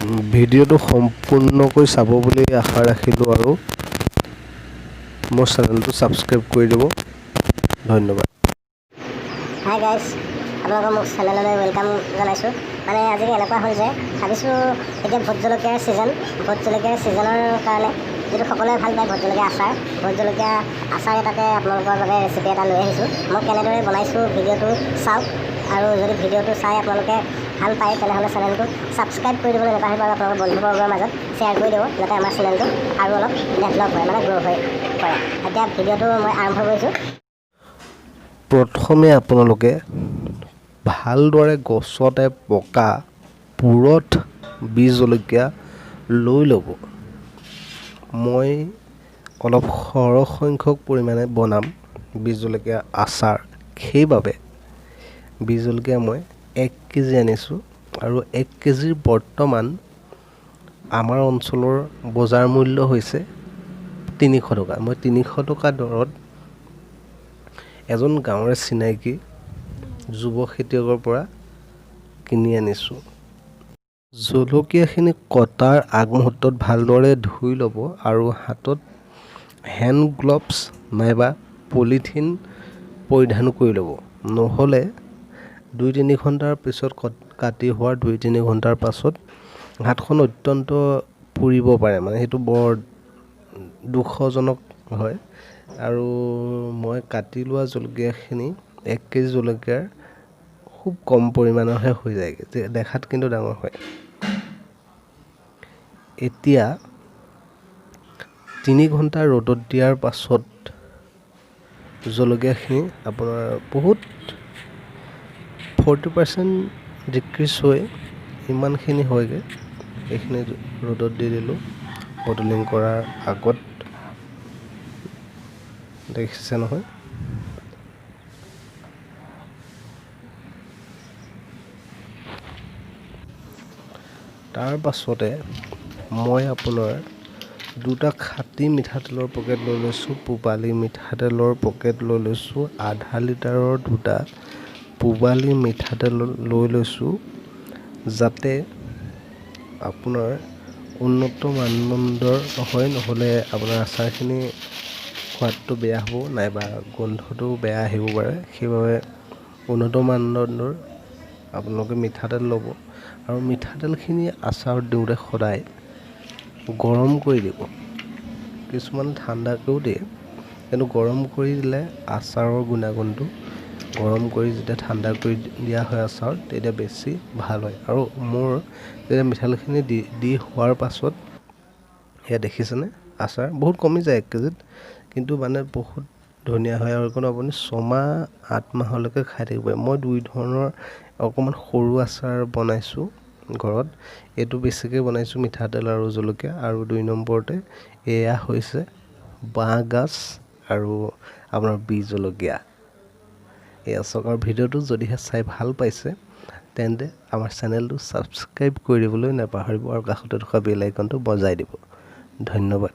ভিডিঅ'টো সম্পূৰ্ণকৈ চাব বুলি আশা ৰাখিলোঁ আৰু মোৰ চেনেলটো ছাবস্ক্ৰাইব কৰি দিব ধন্যবাদ। হাই গাইজ, আপোনালোকৰ মোক চেনেললৈ ৱেলকাম জনাইছোঁ। মানে আজি এনেকুৱা হ'ল যে ভাবিছোঁ এতিয়া ভোট জলকীয়াৰ ছিজনৰ কাৰণে যিটো সকলোৱে ভাল পায় ভোট জলকীয়া আচাৰ এটাতে আপোনালোকৰ বাবে ৰেচিপি এটা লৈ আহিছোঁ। মই কেনেদৰে বনাইছোঁ ভিডিঅ'টো চাওক, আৰু যদি ভিডিঅ'টো চাই আপোনালোকে ভাল পায় তেনেহ'লে চেনেলটো ছাবস্ক্ৰাইব কৰি দিবলৈ নাপাহৰিব আৰু আপোনালোকৰ বন্ধুবৰ্গৰ মাজত শ্বেয়াৰ কৰি দিব, যাতে আমাৰ চেনেলটো আৰু অলপ ডেভেলপ হয়, মানে গ্ৰ' হৈ পৰে। এতিয়া ভিডিঅ'টো মই আৰম্ভ কৰিছোঁ। প্ৰথমে আপোনালোকে ভালদৰে গছতে পকা পুৰঠ বীজ জলকীয়া লৈ ল'ব। মই অলপ সৰহ সংখ্যক পৰিমাণে বনাম বীজ জলকীয়া আচাৰ, সেইবাবে বীজ জলকীয়া মই 1 কেজি আনিছোঁ আৰু 1 কেজিৰ বৰ্তমান আমাৰ অঞ্চলৰ বজাৰ মূল্য হৈছে 300 টকা। মই 300 টকা দৰত এজন গাঁৱৰে চিনাকি যুৱ খেতিয়কৰ পৰা কিনি আনিছোঁ। জলকীয়াখিনি কটাৰ আগমুহূৰ্তত ভালদৰে ধুই ল'ব আৰু হাতত হেণ্ড গ্লভছ নাইবা পলিথিন পৰিধান কৰি ল'ব। নহ'লে 2-3 ঘণ্টাৰ পিছত কাটি হোৱাৰ 2-3 ঘণ্টাৰ পাছত হাতখন অত্যন্ত পুৰিব পাৰে, মানে সেইটো বৰ দুখজনক হয়। আৰু মই কাটি লোৱা জলকীয়াখিনি 1 কেজি জলকীয়াৰ খুব কম পৰিমাণৰহে হৈ যায়গৈ, দেখাত কিন্তু ডাঙৰ হয়। এতিয়া 3 ঘণ্টা ৰ'দত দিয়াৰ পাছত জলকীয়াখিনি আপোনাৰ বহুত 40% ডিক্ৰিজ হৈ ইমানখিনি হয়গৈ। এইখিনি ৰ'দত দি দিলোঁ বটলিং কৰাৰ আগত, দেখিছে নহয়। তাৰ পাছতে মই আপোনাৰ 2টা খাটি মিঠাতেলৰ পেকেট লৈ লৈছোঁ, পূবালী মিঠাতেলৰ পেকেট লৈ লৈছোঁ, আধা লিটাৰৰ 2টা পূবালী মিঠাতেল লৈ লৈছোঁ, যাতে আপোনাৰ উন্নত মানদণ্ডৰ হয়, নহ'লে আপোনাৰ আচাৰখিনি সোৱাদটো বেয়া হ'ব নাইবা গোন্ধটো বেয়া আহিব পাৰে। সেইবাবে উন্নত মানদণ্ডৰ আপোনালোকে মিঠাতেল ল'ব আৰু মিঠাতেলখিনি আচাৰত দিওঁতে সদায় গৰম কৰি দিব। কিছুমান ঠাণ্ডাকৈও দিয়ে, কিন্তু গৰম কৰি দিলে আচাৰৰ গুণাগুণটো গৰম কৰি যেতিয়া ঠাণ্ডা কৰি দিয়া হয় আচাৰত, তেতিয়া বেছি ভাল হয়। আৰু মোৰ যেতিয়া মিঠাতেলখিনি দি হোৱাৰ পাছত সেয়া দেখিছেনে, আচাৰ বহুত কমি যায় 1 কেজিত, কিন্তু মানে বহুত ধুনীয়া হয় আৰু এইকণ আপুনি 6-8 মাহলৈকে খাই থাকিব পাৰে। মই 2 ধৰণৰ অকণমান সৰু আচাৰ বনাইছোঁ ঘৰত। এইটো বেছিকৈ বনাইছোঁ মিঠাতেল আৰু জলকীয়া, আৰু 2 নম্বৰতে এয়া হৈছে বাঁহগাজ আৰু আপোনাৰ বীজ জলকীয়া। এয়া চাওক, আৰু ভিডিঅ'টো যদিহে চাই ভাল পাইছে তেন্তে আমাৰ চেনেলটো ছাবস্ক্ৰাইব কৰি দিবলৈ নাপাহৰিব আৰু কাষতে থকা বেল আইকনটো বজাই দিব। ধন্যবাদ।